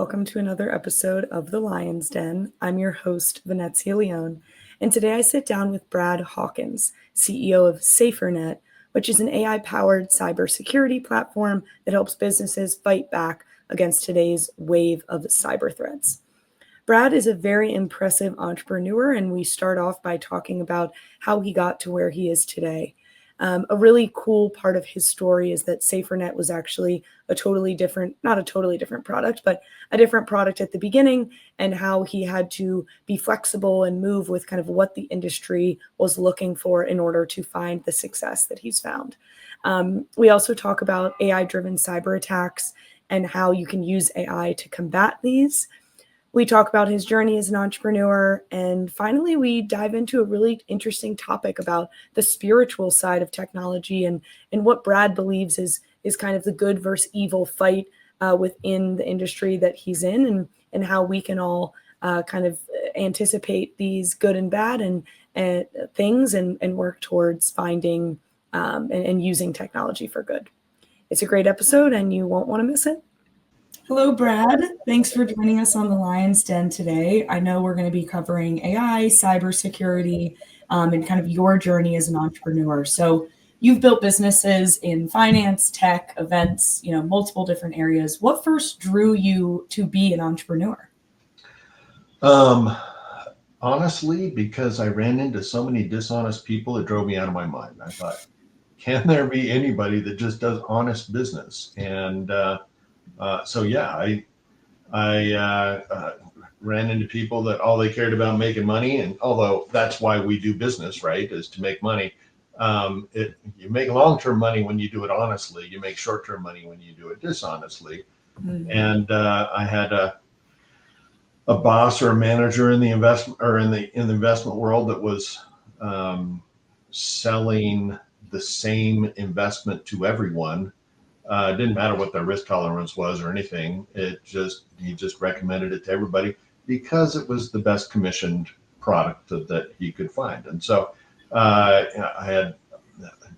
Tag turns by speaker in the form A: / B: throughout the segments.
A: welcome to another episode of The Lion's Den. I'm your host, Venezia Leone, and today I sit down with Brad Hawkins, CEO of SaferNet, which is an AI-powered cybersecurity platform that helps businesses fight back against today's wave of cyber threats. Brad is a very impressive entrepreneur, and we start off by talking about how he got to where he is today. A really cool part of his story is that SaferNet was actually not a totally different product, but a different product at the beginning, and how he had to be flexible and move with kind of what the industry was looking for in order to find the success that he's found. We also talk about AI-driven cyber attacks and how you can use AI to combat these. We talk about his journey as an entrepreneur, and finally, we dive into a really interesting topic about the spiritual side of technology and what Brad believes is kind of the good versus evil fight within the industry that he's in, and how we can all kind of anticipate these good and bad and things and work towards finding and using technology for good. It's a great episode, and you won't want to miss it. Hello, Brad. Thanks for joining us on the Lion's Den today. I know we're going to be covering AI, cybersecurity, and kind of your journey as an entrepreneur. So you've built businesses in finance, tech, events, multiple different areas. What first drew you to be an entrepreneur?
B: Honestly, because I ran into so many dishonest people, it drove me out of my mind. I thought, can there be anybody that just does honest business? And I ran into people that all they cared about making money. And although that's why we do business, right, is to make money. You make long-term money when you do it honestly. You make short-term money when you do it dishonestly. Mm-hmm. And I had a boss or a manager in the investment world that was selling the same investment to everyone. It didn't matter what their risk tolerance was or anything. He just recommended it to everybody because it was the best commissioned product that he could find. And so I had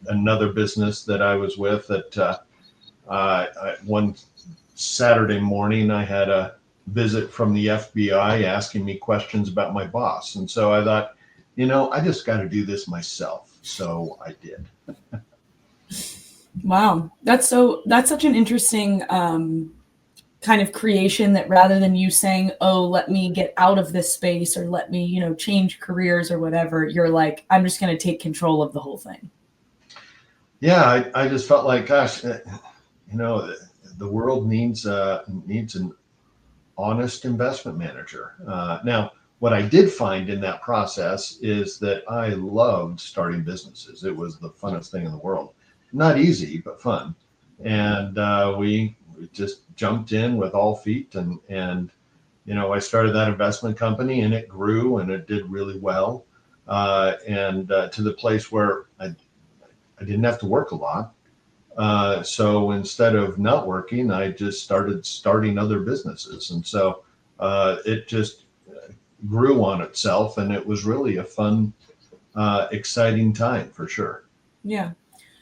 B: another business that I was with that one Saturday morning, I had a visit from the FBI asking me questions about my boss. And so I thought, I just got to do this myself. So I did.
A: Wow. That's such an interesting kind of creation, that rather than you saying, oh, let me get out of this space or let me, change careers or whatever, you're like, I'm just going to take control of the whole thing.
B: Yeah. I just felt like, gosh, the world needs an honest investment manager. Now, what I did find in that process is that I loved starting businesses. It was the funnest thing in the world. Not easy, but fun. And we just jumped in with all feet. And I started that investment company, and it grew, and it did really well. And to the place where I didn't have to work a lot. So instead of not working, I just started starting other businesses. And so it just grew on itself. And it was really a fun, exciting time for sure.
A: Yeah.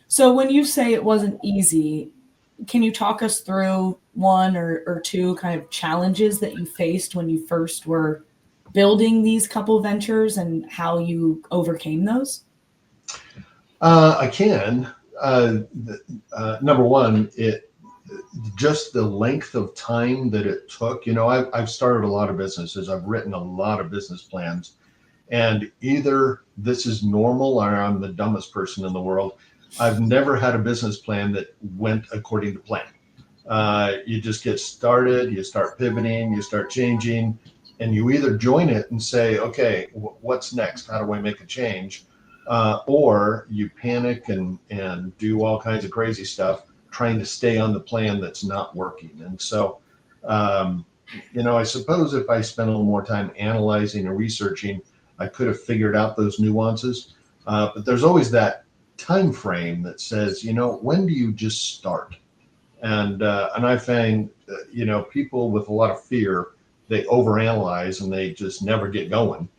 A: So when you say it wasn't easy, can you talk us through one or two kind of challenges that you faced when you first were building these couple ventures and how you overcame those?
B: I can. Number one, just the length of time that it took. I've started a lot of businesses. I've written a lot of business plans, and either this is normal or I'm the dumbest person in the world. I've never had a business plan that went according to plan. You just get started, you start pivoting, you start changing, and you either join it and say, okay, what's next? How do I make a change? Or you panic and do all kinds of crazy stuff, trying to stay on the plan that's not working. And so, I suppose if I spent a little more time analyzing and researching, I could have figured out those nuances. But there's always that time frame that says, when do you just start? And I find, people with a lot of fear, they overanalyze and they just never get going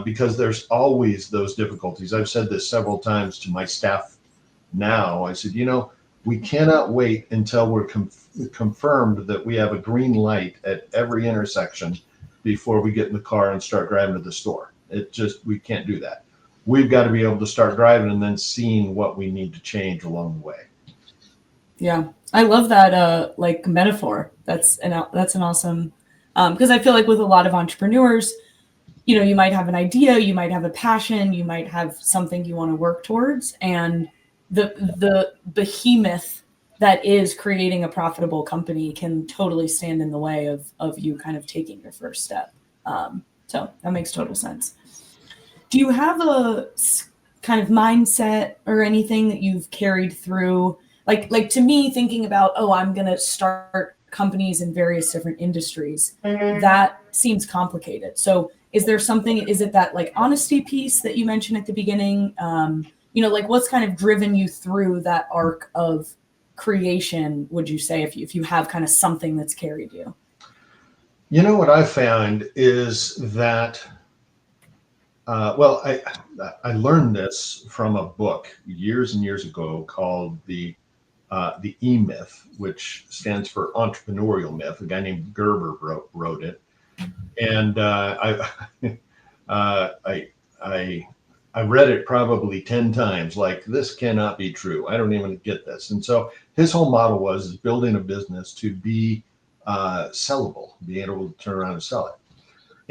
B: because there's always those difficulties. I've said this several times to my staff now. I said, We cannot wait until we're confirmed that we have a green light at every intersection before we get in the car and start driving to the store. We can't do that. We've got to be able to start driving and then seeing what we need to change along the way.
A: Yeah, I love that like metaphor. That's an awesome, because I feel like with a lot of entrepreneurs, you might have an idea, you might have a passion, you might have something you want to work towards, and the behemoth that is creating a profitable company can totally stand in the way of you kind of taking your first step. So that makes total sense. Do you have a kind of mindset or anything that you've carried through? Like to me, thinking about, oh, I'm going to start companies in various different industries, that seems complicated. So is it that like honesty piece that you mentioned at the beginning? Like what's kind of driven you through that arc of creation, would you say, if you have kind of something that's carried you?
B: What I found is that, I learned this from a book years and years ago called the E-Myth, which stands for entrepreneurial myth. A guy named Gerber wrote it, and I read it probably 10 times. Like, this cannot be true. I don't even get this. And so his whole model was building a business to be sellable, being able to turn around and sell it.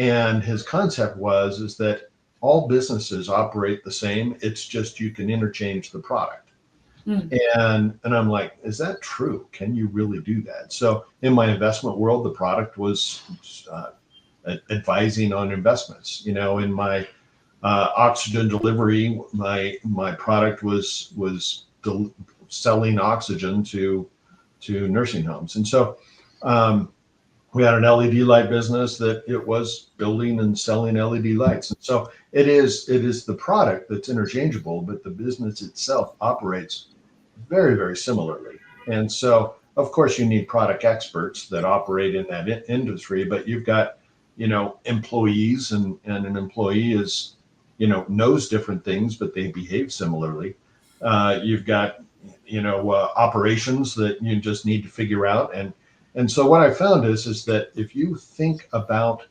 B: And his concept is that all businesses operate the same. It's just you can interchange the product. And I'm like, is that true? Can you really do that? So in my investment world, the product was advising on investments. In my oxygen delivery, my product was selling oxygen to nursing homes. And so we had an LED light business that it was building and selling LED lights. And so it is the product that's interchangeable, but the business itself operates very, very similarly. And so, of course, you need product experts that operate in that industry, but you've got, employees, and an employee is, knows different things, but they behave similarly. You've got, operations that you just need to figure out. And so what I found is that if you think about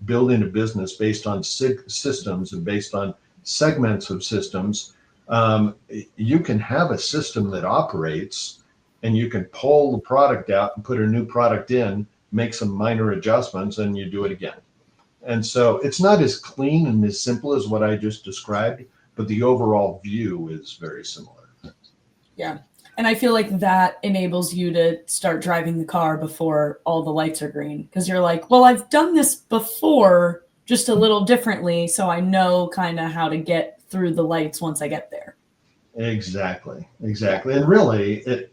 B: building a business based on systems and based on segments of systems, you can have a system that operates, and you can pull the product out and put a new product in, make some minor adjustments, and you do it again. And so it's not as clean and as simple as what I just described, but the overall view is very similar.
A: Yeah. And I feel like that enables you to start driving the car before all the lights are green, because you're like, well, I've done this before, just a little differently, so I know kind of how to get through the lights once I get there.
B: Exactly. And really,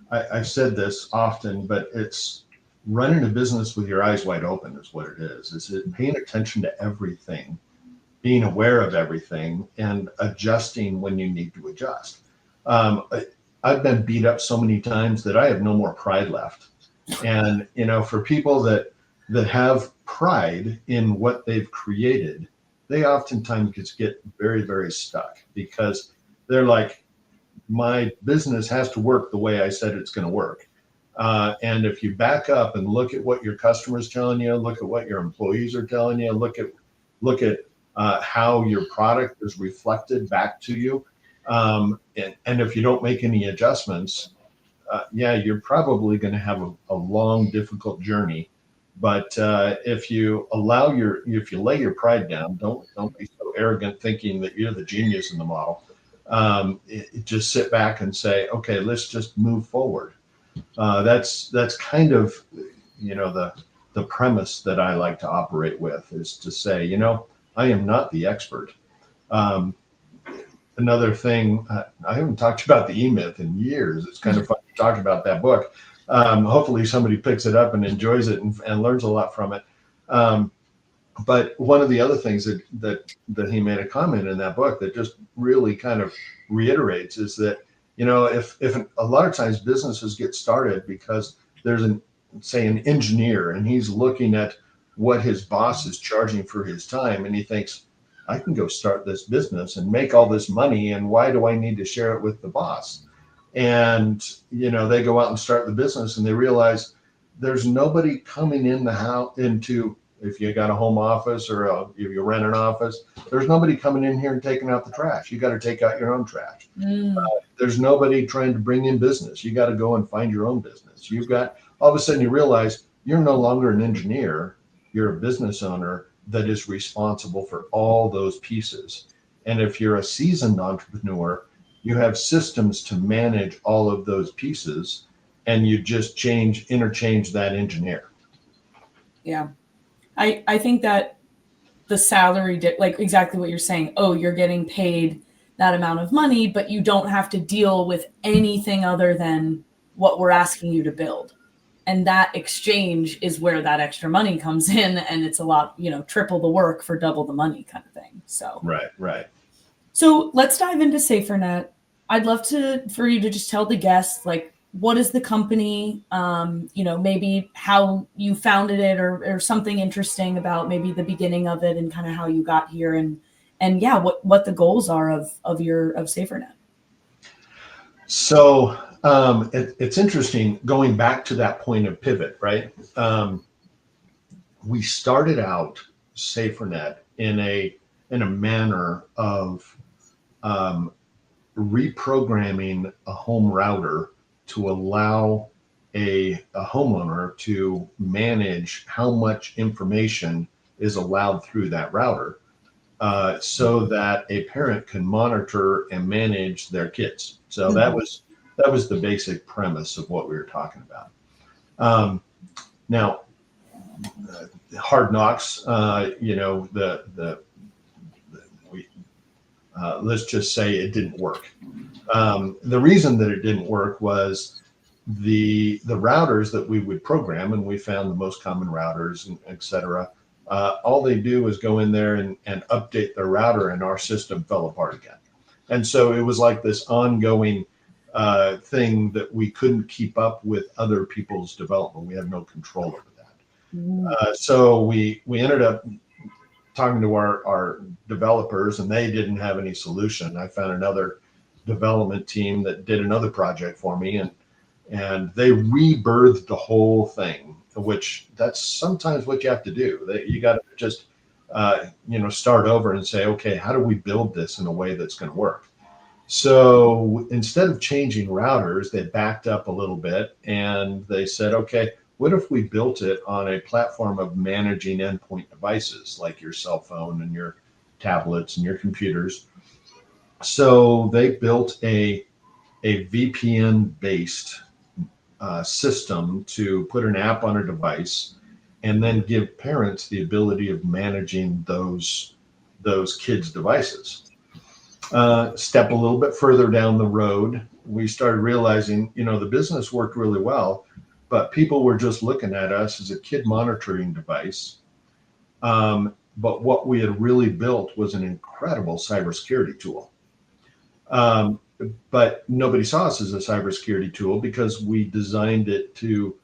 B: I've said this often, but it's running a business with your eyes wide open is what it is. It's paying attention to everything, being aware of everything, and adjusting when you need to adjust. I've been beat up so many times that I have no more pride left. And, for people that have pride in what they've created, they oftentimes just get very, very stuck, because they're like, my business has to work the way I said it's going to work. And if you back up and look at what your customers telling you, look at what your employees are telling you, look at how your product is reflected back to you, and if you don't make any adjustments, you're probably going to have a long, difficult journey. But if you lay your pride down, don't be so arrogant thinking that you're the genius in the model. Just sit back and say, okay, let's just move forward. That's kind of the premise that I like to operate with, is to say, I am not the expert. Another thing, I haven't talked about the E-Myth in years. It's kind of fun to talk about that book. Hopefully somebody picks it up and enjoys it and learns a lot from it. But one of the other things that he made a comment in that book that just really kind of reiterates is that, if a lot of times businesses get started because there's an engineer, and he's looking at what his boss is charging for his time, and he thinks, I can go start this business and make all this money, and why do I need to share it with the boss? And, they go out and start the business and they realize there's nobody coming in the house if you got a home office or if you rent an office, there's nobody coming in here and taking out the trash. You got to take out your own trash. There's nobody trying to bring in business. You got to go and find your own business. All of a sudden you realize you're no longer an engineer. You're a business owner that is responsible for all those pieces. And if you're a seasoned entrepreneur, you have systems to manage all of those pieces, and you just interchange that engineer.
A: Yeah. I think that the salary, like exactly what you're saying, you're getting paid that amount of money, but you don't have to deal with anything other than what we're asking you to build. And that exchange is where that extra money comes in, and it's a lot, triple the work for double the money kind of thing. So
B: Right.
A: So let's dive into SaferNet. I'd love for you to just tell the guests, like, what is the company, maybe how you founded it or something interesting about maybe the beginning of it and kind of how you got here and yeah, what the goals are of SaferNet.
B: So it's interesting going back to that point of pivot, right? We started out SaferNet in a manner of reprogramming a home router to allow a homeowner to manage how much information is allowed through that router, so that a parent can monitor and manage their kids. So that was the basic premise of what we were talking about. Now, Hard Knocks, let's just say it didn't work. The reason that it didn't work was the routers that we would program, and we found the most common routers, and et cetera. All they do is go in there and update their router, and our system fell apart again. And so it was like this ongoing thing that we couldn't keep up with other people's development. We had no control over that. So we ended up talking to our developers, and they didn't have any solution. I found another development team that did another project for me, and they rebirthed the whole thing, which that's sometimes what you have to do. You got to just start over and say, okay, how do we build this in a way that's going to work? So instead of changing routers, they backed up a little bit and they said, okay, what if we built it on a platform of managing endpoint devices like your cell phone and your tablets and your computers? So they built a VPN-based system to put an app on a device and then give parents the ability of managing those kids' devices. Step a little bit further down the road, we started realizing, the business worked really well, but people were just looking at us as a kid monitoring device. But what we had really built was an incredible cybersecurity tool. But nobody saw us as a cybersecurity tool because we designed it to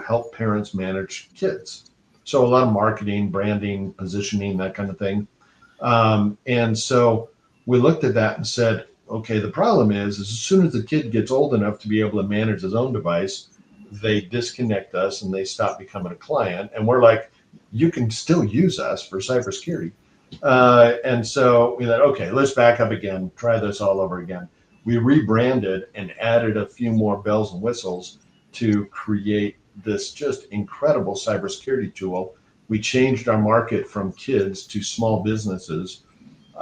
B: help parents manage kids. So a lot of marketing, branding, positioning, that kind of thing. And so we looked at that and said, okay, the problem is as soon as the kid gets old enough to be able to manage his own device, they disconnect us and they stop becoming a client. And we're like, you can still use us for cybersecurity. And so we thought, okay, let's back up again, try this all over again. We rebranded and added a few more bells and whistles to create this just incredible cybersecurity tool. We changed our market from kids to small businesses.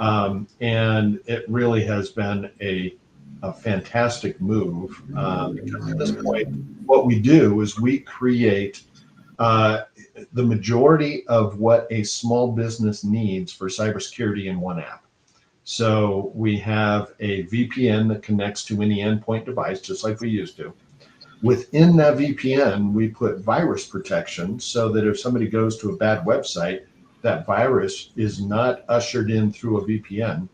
B: And it really has been a fantastic move. Because at this point, what we do is we create the majority of what a small business needs for cybersecurity in one app. So we have a VPN that connects to any endpoint device, just like we used to. Within that VPN, we put virus protection so that if somebody goes to a bad website, that virus is not ushered in through a VPN.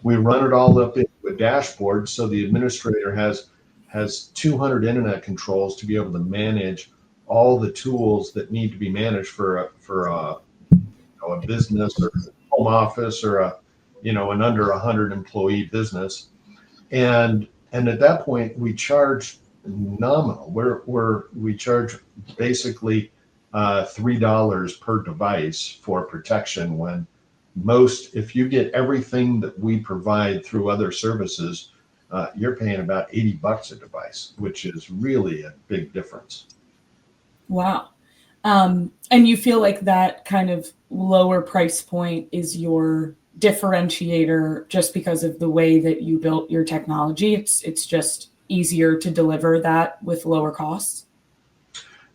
B: We run it all up into a dashboard so the administrator has 200 internet controls to be able to manage all the tools that need to be managed for a business or home office or an under 100 employee business. And at that point, we charge nominal. We charge basically $3 per device for protection. When most, if you get everything that we provide through other services, you're paying about $80 a device, which is really a big difference.
A: Wow. And you feel like that kind of lower price point is your differentiator just because of the way that you built your technology? It's just easier to deliver that with lower costs?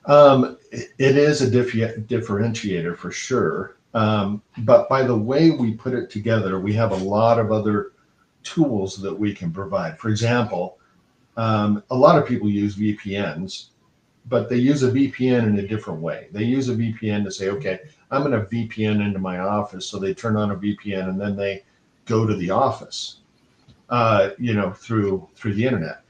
B: It is a differentiator for sure. But by the way we put it together, we have a lot of other tools that we can provide. For example, a lot of people use VPNs, but they use a VPN in a different way. They use a VPN to say, okay, I'm going to VPN into my office. So they turn on a VPN and then they go to the office, through the internet.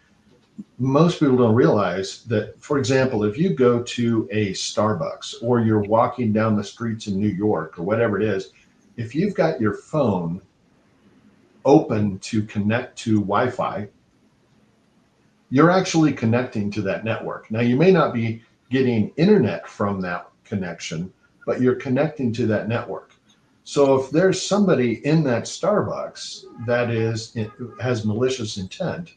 B: Most people don't realize that, for example, if you go to a Starbucks or you're walking down the streets in New York or whatever it is, if you've got your phone open to connect to Wi-Fi, you're actually connecting to that network. Now, you may not be getting internet from that connection, but you're connecting to that network. So if there's somebody in that Starbucks that has malicious intent,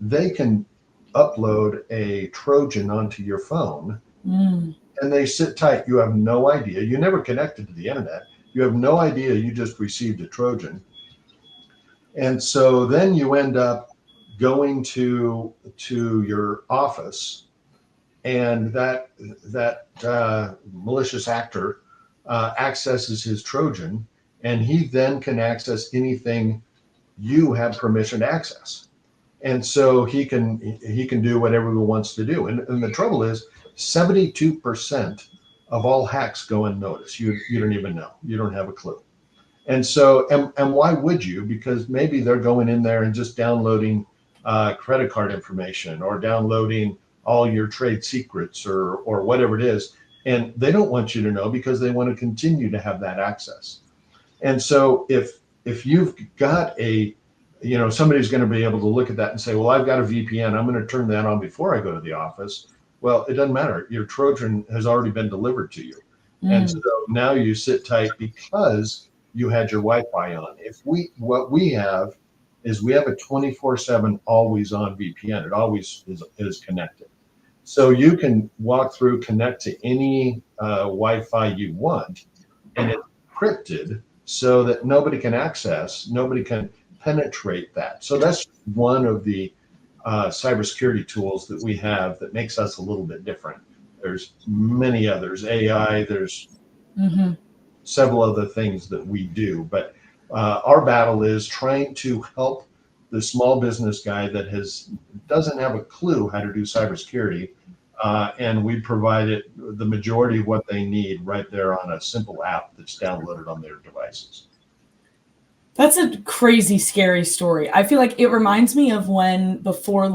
B: they can upload a Trojan onto your phone, and they sit tight. You have no idea. You never connected to the internet. You have no idea you just received a Trojan. And so then you end up going to your office, and that malicious actor accesses his Trojan, and he then can access anything you have permission to access. And so he can do whatever he wants to do. And the trouble is, 72% of all hacks go unnoticed. You don't even know. You don't have a clue. And so, and why would you? Because maybe they're going in there and just downloading credit card information or downloading all your trade secrets or whatever it is. And they don't want you to know because they want to continue to have that access. And so if you've got somebody's going to be able to look at that and say, well, I've got a VPN. I'm going to turn that on before I go to the office. Well, it doesn't matter. Your Trojan has already been delivered to you. And so now you sit tight because you had your Wi-Fi on. What we have is we have a 24/7 always on VPN. It always is connected. So you can walk through, connect to any Wi-Fi you want, and it's encrypted so that nobody can penetrate that. So that's one of the cybersecurity tools that we have that makes us a little bit different. There's many others, AI, there's several other things that we do, but our battle is trying to help the small business guy that doesn't have a clue how to do cybersecurity, and we provide it the majority of what they need right there on a simple app that's downloaded on their devices.
A: That's a crazy, scary story. I feel like it reminds me of before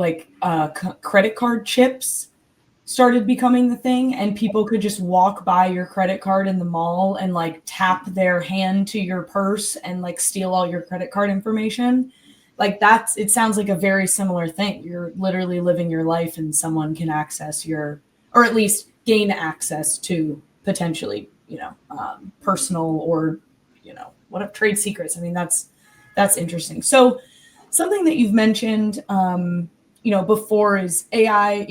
A: credit card chips started becoming the thing, and people could just walk by your credit card in the mall and tap their hand to your purse and steal all your credit card information. It sounds like a very similar thing. You're literally living your life and someone can access or at least gain access to potentially, personal or, what trade secrets. I mean, that's interesting. So something that you've mentioned, before is AI,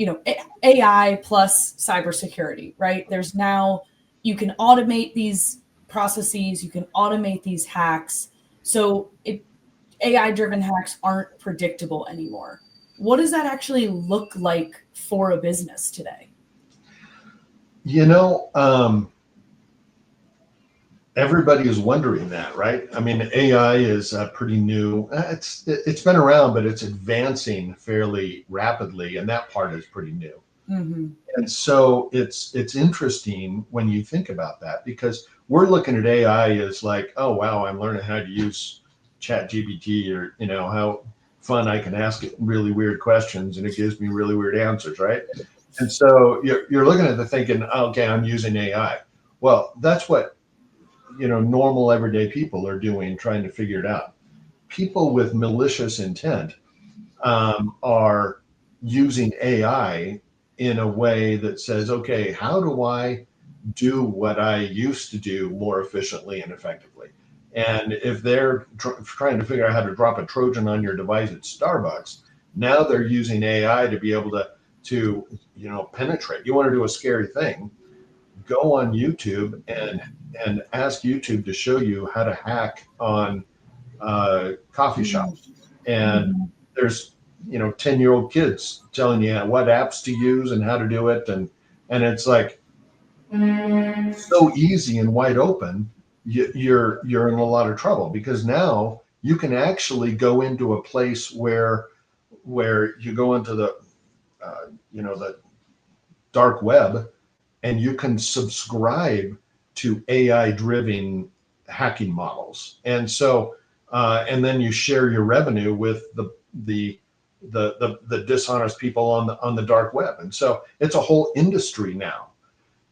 A: AI plus cybersecurity, right? There's now, you can automate these processes, you can automate these hacks. So AI-driven hacks aren't predictable anymore. What does that actually look like for a business today?
B: Everybody is wondering that, right? I mean, AI is pretty new. It's been around, but it's advancing fairly rapidly, and that part is pretty new. And so it's interesting when you think about that, because we're looking at AI as like, oh wow, I'm learning how to use ChatGPT, or how fun I can ask it really weird questions and it gives me really weird answers, right? And so you're looking at the thinking, okay, I'm using AI. Well, that's what normal everyday people are doing, trying to figure it out. People with malicious intent are using AI in a way that says, okay, how do I do what I used to do more efficiently and effectively? And if they're trying to figure out how to drop a Trojan on your device at Starbucks, now they're using AI to be able to penetrate. You want to do a scary thing, go on YouTube and ask YouTube to show you how to hack on coffee shops. And there's 10-year-old kids telling you what apps to use and how to do it, and it's like so easy and wide open. You're in a lot of trouble, because now you can actually go into a place where you go into the dark web, and you can subscribe to AI driven hacking models. And so and then you share your revenue with the dishonest people on the dark web. And so it's a whole industry now.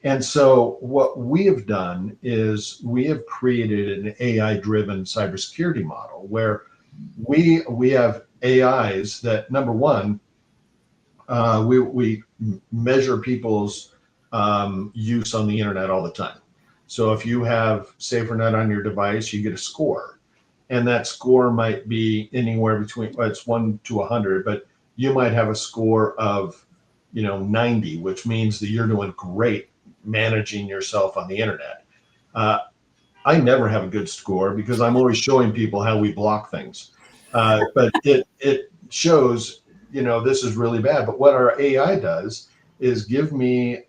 B: And so what we have done is we have created an AI driven cybersecurity model where we have AIs that, number one, we measure people's use on the internet all the time. So if you have SaferNet on your device, you get a score, and that score might be anywhere between, well, it's 1 to 100, but you might have a score of 90, which means that you're doing great managing yourself on the internet. I never have a good score because I'm always showing people how we block things, but it shows this is really bad. But what our AI does is give me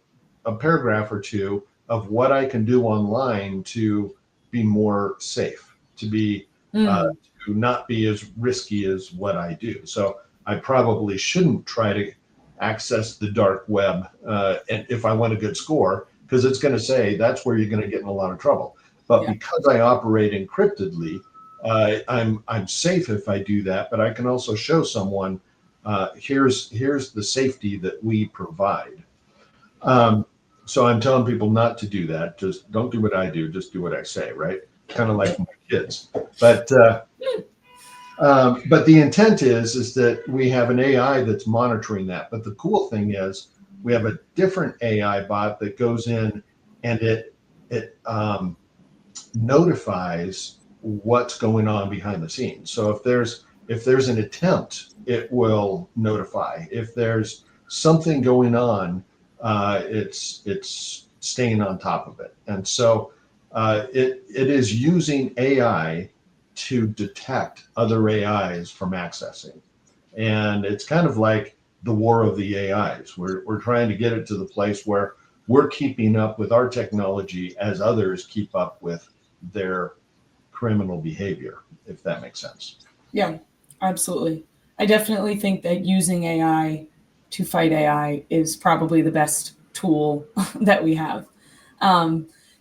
B: a paragraph or two of what I can do online to be more safe, to not be as risky as what I do. So I probably shouldn't try to access the dark web and if I want a good score, because it's going to say that's where you're going to get in a lot of trouble. But because I operate encryptedly, I'm safe if I do that. But I can also show someone here's the safety that we provide. So I'm telling people not to do that. Just don't do what I do. Just do what I say, right? Kind of like my kids. But the intent is that we have an AI that's monitoring that. But the cool thing is we have a different AI bot that goes in and it notifies what's going on behind the scenes. So if there's an attempt, it will notify. If there's something going on, it's staying on top of it. And so it is using AI to detect other AIs from accessing. And it's kind of like the war of the AIs. We're trying to get it to the place where we're keeping up with our technology as others keep up with their criminal behavior, if that makes sense.
A: Yeah, absolutely. I definitely think that using AI to fight AI is probably the best tool that we have.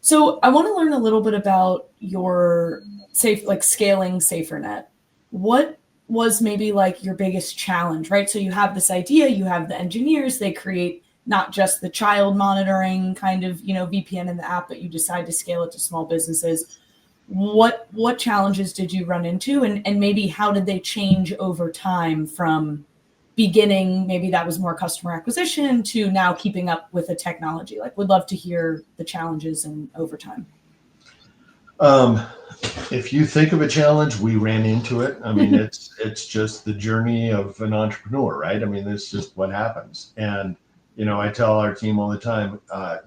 A: So I want to learn a little bit about your scaling SaferNet. What was maybe like your biggest challenge, right? So you have this idea, you have the engineers, they create not just the child monitoring kind of, VPN in the app, but you decide to scale it to small businesses. What challenges did you run into, and maybe how did they change over time from beginning, maybe that was more customer acquisition, to now keeping up with the technology? Like, would love to hear the challenges and over time.
B: If you think of a challenge, we ran into it. I mean, it's just the journey of an entrepreneur, right? I mean, it's just what happens. And, I tell our team all the time,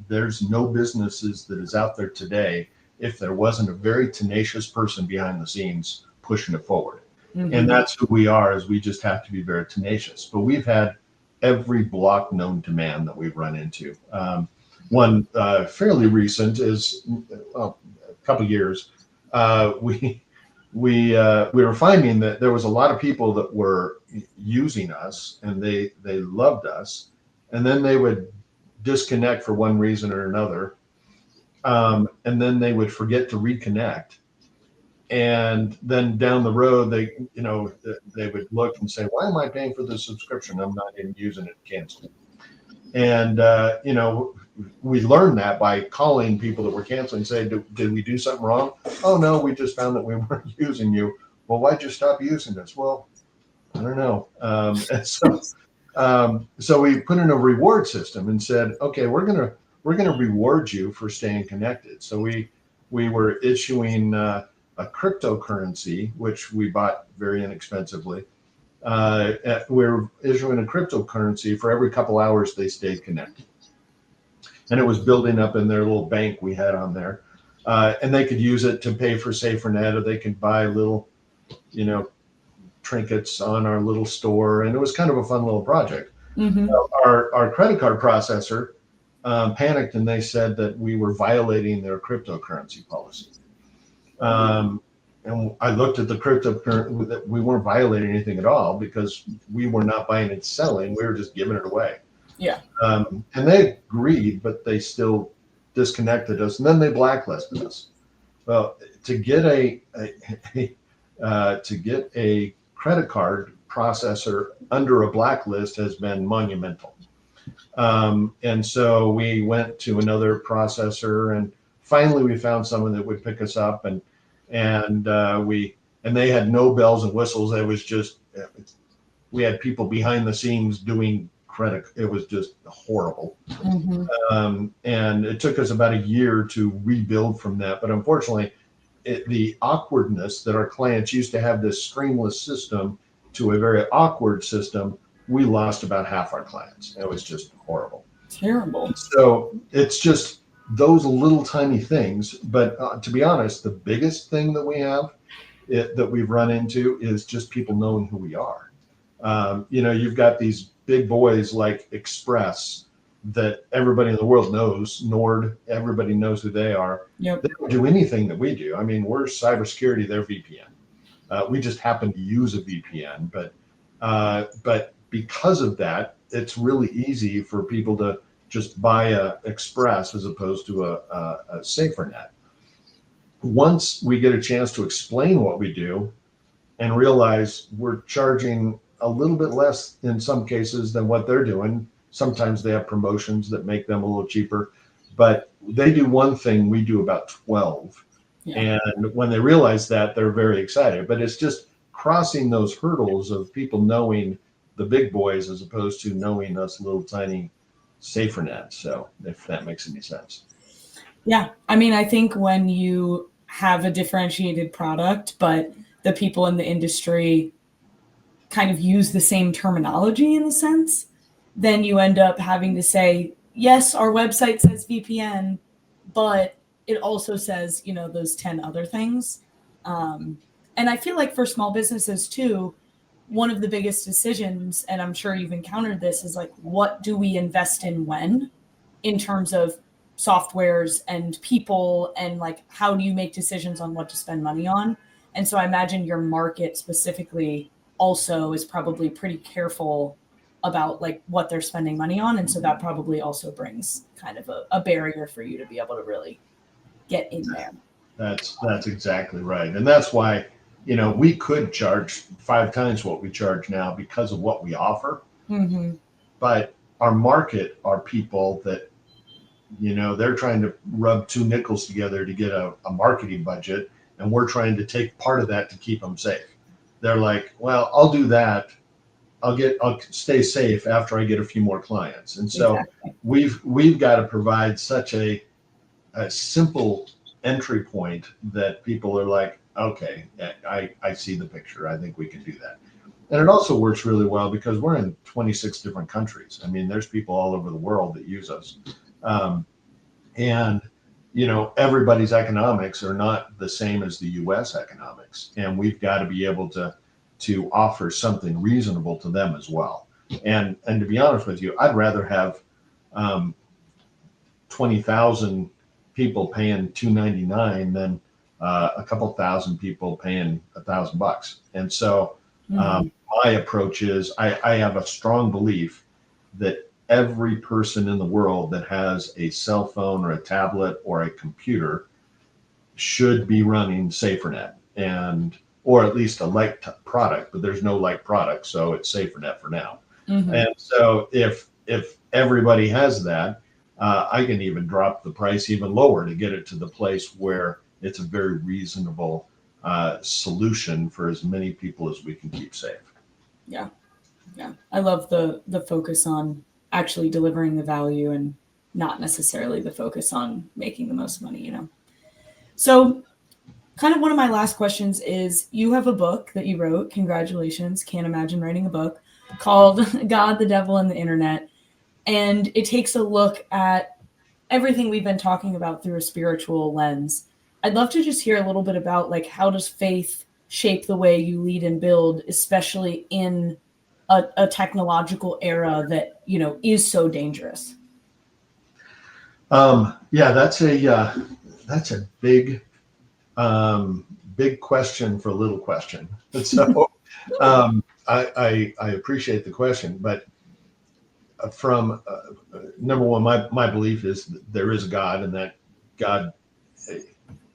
B: there's no businesses that is out there today if there wasn't a very tenacious person behind the scenes pushing it forward. Mm-hmm. And that's who we are, is we just have to be very tenacious. But we've had every block known to man that we've run into. One fairly recent is a couple years. We were finding that there was a lot of people that were using us and they loved us, and then they would disconnect for one reason or another, and then they would forget to reconnect, and then down the road they would look and say, why am I paying for this subscription? I'm not even using it. Cancel. And we learned that by calling people that were canceling and say, did we do something wrong? Oh no, we just found that we weren't using you. Well, why'd you stop using us? Well, I don't know. So we put in a reward system and said, okay, we're gonna reward you for staying connected. So we were issuing a cryptocurrency, which we bought very inexpensively. We're issuing a cryptocurrency for every couple hours they stayed connected, and it was building up in their little bank we had on there, and they could use it to pay for SaferNet, or they could buy little, you know, trinkets on our little store, and it was kind of a fun little project.
A: Mm-hmm.
B: Our credit card processor panicked, and they said that we were violating their cryptocurrency policy. And I looked at the cryptocurrency, that we weren't violating anything at all because we were not buying and selling. We were just giving it away.
A: Yeah.
B: And they agreed, but they still disconnected us, and then they blacklisted us. Well, to get a credit card processor under a blacklist has been monumental. And so we went to another processor, and finally we found someone that would pick us up, and they had no bells and whistles. It was just, we had people behind the scenes doing credit. It was just horrible.
A: Mm-hmm.
B: And it took us about a year to rebuild from that. But unfortunately, the awkwardness that our clients used to have this streamless system to a very awkward system, we lost about half our clients. It was just horrible.
A: Terrible.
B: So it's just those little tiny things. But to be honest, the biggest thing that we have that we've run into is just people knowing who we are. You've got these big boys like Express that everybody in the world knows, Nord, everybody knows who they are.
A: Yep.
B: They don't do anything that we do. I mean, we're cybersecurity, they're VPN. We just happen to use a VPN, but because of that, it's really easy for people to just buy a Express as opposed to a SaferNet. Once we get a chance to explain what we do and realize we're charging a little bit less in some cases than what they're doing. Sometimes they have promotions that make them a little cheaper, but they do one thing, we do about 12. Yeah. And when they realize that, they're very excited. But it's just crossing those hurdles of people knowing the big boys as opposed to knowing us little tiny SaferNet. So if that makes any sense.
A: Yeah. I mean, I think when you have a differentiated product, but the people in the industry kind of use the same terminology in a sense, then you end up having to say, yes, our website says VPN, but it also says, those 10 other things. And I feel like for small businesses too, one of the biggest decisions, and I'm sure you've encountered this, is like, what do we invest in when, in terms of softwares and people, and like, how do you make decisions on what to spend money on? And so I imagine your market specifically also is probably pretty careful about like what they're spending money on. And so that probably also brings kind of a barrier for you to be able to really get in there.
B: That's exactly right. And that's why, we could charge 5 times what we charge now because of what we offer.
A: Mm-hmm.
B: But our market are people that, they're trying to rub 2 nickels together to get a marketing budget. And we're trying to take part of that to keep them safe. They're like, well, I'll do that. I'll stay safe after I get a few more clients. And so exactly. we've got to provide such a simple entry point that people are like, okay, I see the picture. I think we can do that. And it also works really well because we're in 26 different countries. I mean, there's people all over the world that use us. And everybody's economics are not the same as the U.S. economics, and we've got to be able to offer something reasonable to them as well. And to be honest with you, I'd rather have 20,000 people paying $299 than a couple thousand people paying $1,000. And so my approach is I have a strong belief that every person in the world that has a cell phone or a tablet or a computer should be running SaferNet, or at least a like product, but there's no like product, so it's SaferNet for now. Mm-hmm. And so if everybody has that, I can even drop the price even lower to get it to the place where it's a very reasonable solution for as many people as we can keep safe.
A: Yeah. Yeah. I love the focus on actually delivering the value and not necessarily the focus on making the most money. So kind of one of my last questions is you have a book that you wrote. Congratulations. Can't imagine writing a book called God, the Devil, and the Internet. And it takes a look at everything we've been talking about through a spiritual lens. I'd love to just hear a little bit about like how does faith shape the way you lead and build, especially in a technological era that is so dangerous.
B: Yeah, that's a big question for a little question. So I appreciate the question, but from number one, my belief is that there is a God and that God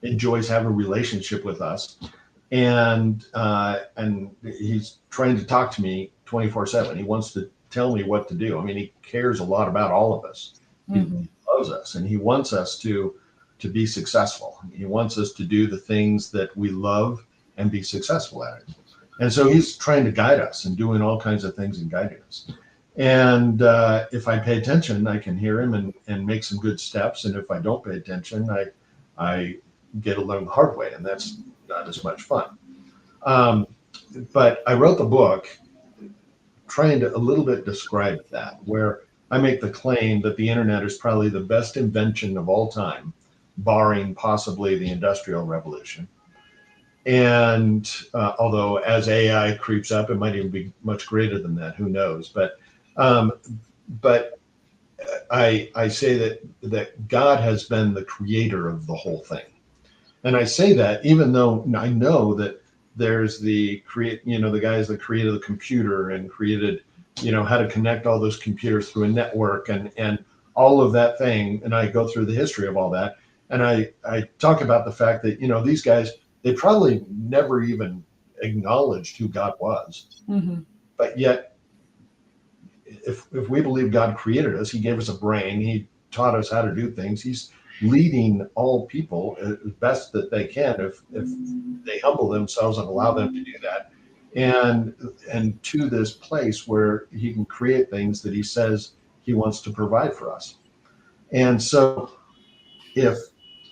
B: enjoys having a relationship with us, and he's trying to talk to me 24/7. He wants to tell me what to do. I mean, he cares a lot about all of us. He
A: Mm-hmm.
B: loves us, and he wants us to be successful. He wants us to do the things that we love and be successful at it. And so he's trying to guide us and doing all kinds of things and guiding us. And if I pay attention, I can hear him and make some good steps. And if I don't pay attention, I get along the hard way, and that's not as much fun. Um, but I wrote the book trying to a little bit describe that, where I make the claim that the internet is probably the best invention of all time, barring possibly the Industrial Revolution. And although as AI creeps up, it might even be much greater than that. Who knows? Um, but I say that God has been the creator of the whole thing. And I say that even though I know that there's the guys that created the computer and created, how to connect all those computers through a network and all of that thing. And I go through the history of all that. And I talk about the fact that, these guys, they probably never even acknowledged who God was.
A: Mm-hmm.
B: But yet, if we believe God created us, he gave us a brain, he taught us how to do things. He's leading all people as best that they can if they humble themselves and allow them to do that, and to this place where he can create things that he says he wants to provide for us. And so if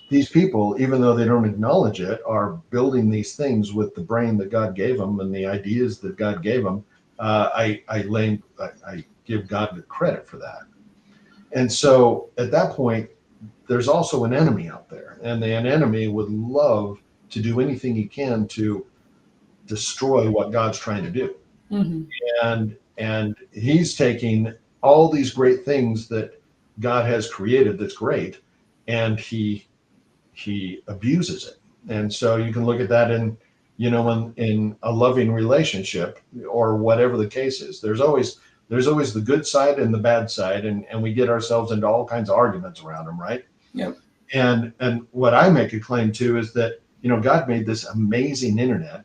B: these people, even though they don't acknowledge it, are building these things with the brain that God gave them and the ideas that God gave them, I give God the credit for that. And so at that point, there's also an enemy out there, and an enemy would love to do anything he can to destroy what God's trying to do.
A: Mm-hmm.
B: And he's taking all these great things that God has created that's great, and he abuses it. And so you can look at that in a loving relationship or whatever the case is. There's always the good side and the bad side, and we get ourselves into all kinds of arguments around them, right?
A: Yep.
B: And what I make a claim to is that God made this amazing internet,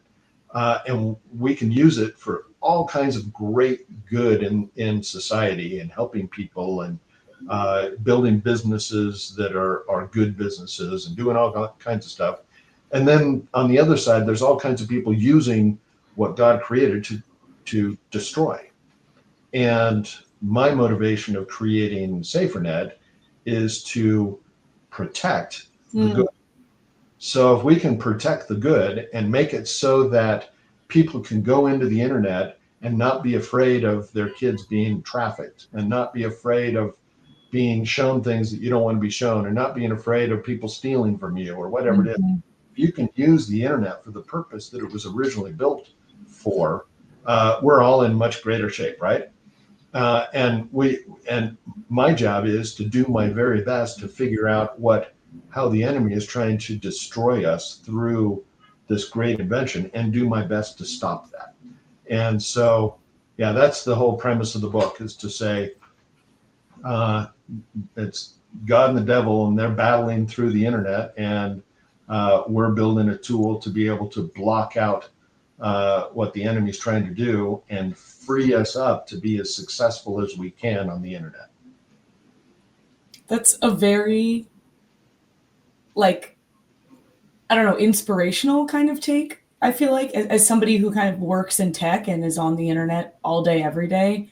B: and we can use it for all kinds of great good in society and helping people and building businesses that are good businesses and doing all kinds of stuff. And then on the other side, there's all kinds of people using what God created to destroy. And my motivation of creating SaferNet is to protect the good. So if we can protect the good and make it so that people can go into the internet and not be afraid of their kids being trafficked and not be afraid of being shown things that you don't want to be shown, or not being afraid of people stealing from you or whatever it is,
A: Mm-hmm.
B: you can use the internet for the purpose that it was originally built for. We're all in much greater shape, right? And my job is to do my very best to figure out how the enemy is trying to destroy us through this great invention, and do my best to stop that. And so, yeah, that's the whole premise of the book, is to say uh, it's God and the devil, and they're battling through the internet, and we're building a tool to be able to block out what the enemy's trying to do and free us up to be as successful as we can on the internet.
A: That's a very, like, I don't know, inspirational kind of take, I feel like as somebody who kind of works in tech and is on the internet all day, every day,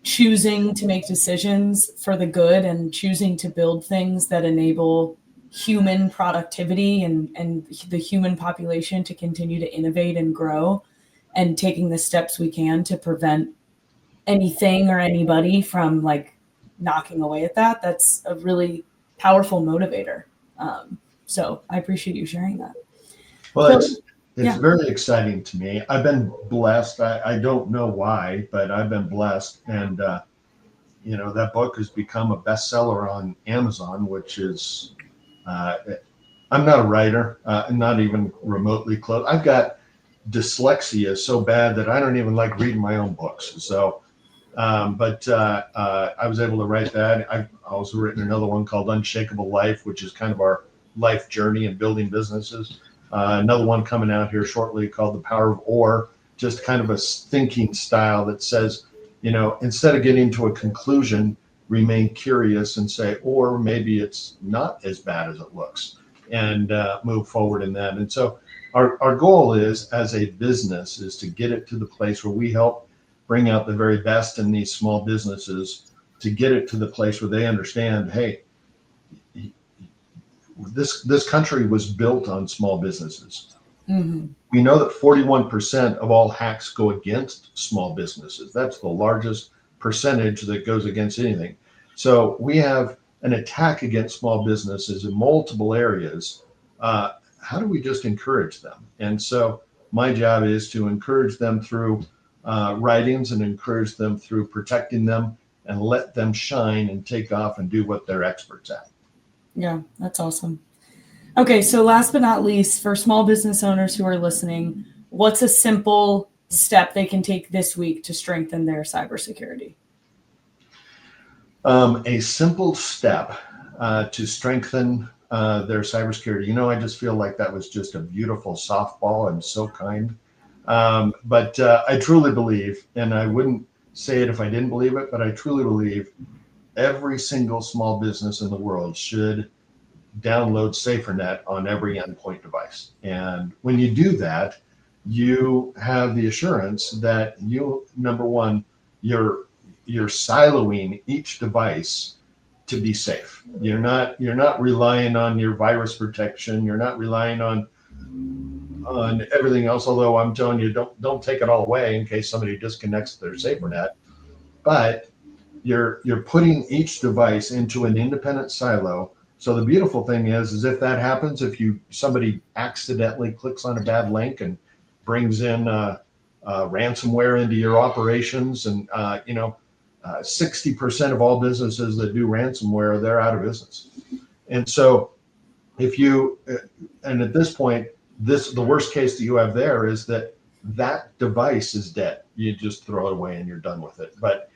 A: choosing to make decisions for the good and choosing to build things that enable human productivity and the human population to continue to innovate and grow, and taking the steps we can to prevent anything or anybody from like knocking away at that. That's a really powerful motivator. So I appreciate you sharing that.
B: Well,
A: So
B: it's
A: yeah,
B: very exciting to me. I've been blessed. I don't know why, but I've been blessed. And, that book has become a bestseller on Amazon, which is, uh, I'm not a writer, not even remotely close. I've got dyslexia so bad that I don't even like reading my own books. So, but I was able to write that. I've also written another one called Unshakable Life, which is kind of our life journey in building businesses. Another one coming out here shortly called The Power of Or, just kind of a thinking style that says, instead of getting to a conclusion, remain curious and say, or maybe it's not as bad as it looks, and move forward in that. And so our goal is, as a business, is to get it to the place where we help bring out the very best in these small businesses, to get it to the place where they understand, hey, this country was built on small businesses.
A: mhm.
B: We know that 41% of all hacks go against small businesses. That's the largest percentage that goes against anything. So we have an attack against small businesses in multiple areas. How do we just encourage them? And so my job is to encourage them through writings, and encourage them through protecting them, and let them shine and take off and do what they're experts at.
A: Yeah, that's awesome. Okay, so last but not least, for small business owners who are listening, what's a simple step they can take this week to strengthen their cybersecurity?
B: A simple step to strengthen their cybersecurity. I just feel like that was just a beautiful softball and so kind. But I truly believe, and I wouldn't say it if I didn't believe it, but I truly believe every single small business in the world should download SaferNet on every endpoint device. And when you do that, you have the assurance that number one, you're siloing each device to be safe. You're not relying on your virus protection. You're not relying on everything else. Although I'm telling you, don't take it all away in case somebody disconnects their SaferNet. But you're putting each device into an independent silo. So the beautiful thing is if that happens, if somebody accidentally clicks on a bad link and brings in ransomware into your operations, and 60% of all businesses that do ransomware, they're out of business. And so and at this point, the worst case that you have there is that device is dead. You just throw it away and you're done with it. But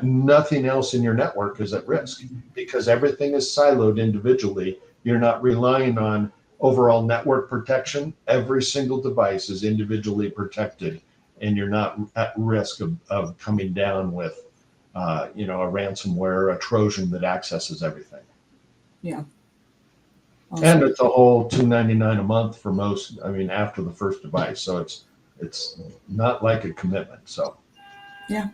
B: nothing else in your network is at risk because everything is siloed individually. You're not relying on overall network protection. Every single device is individually protected, and you're not at risk of coming down with a ransomware, a Trojan that accesses everything.
A: Yeah. Awesome.
B: And it's a whole $299 a month for most. I mean, after the first device, so it's not like a commitment. So
A: Yeah.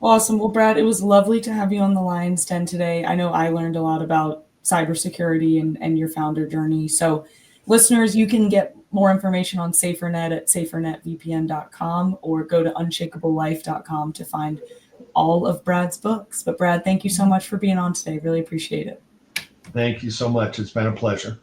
A: Awesome. Well, Brad, it was lovely to have you on the Lions Den today. I know I learned a lot about cybersecurity and your founder journey. So, listeners, you can get more information on SaferNet at safernetvpn.com or go to unshakeablelife.com to find all of Brad's books. But, Brad, thank you so much for being on today. Really appreciate it.
B: thank you so much. It's been a pleasure.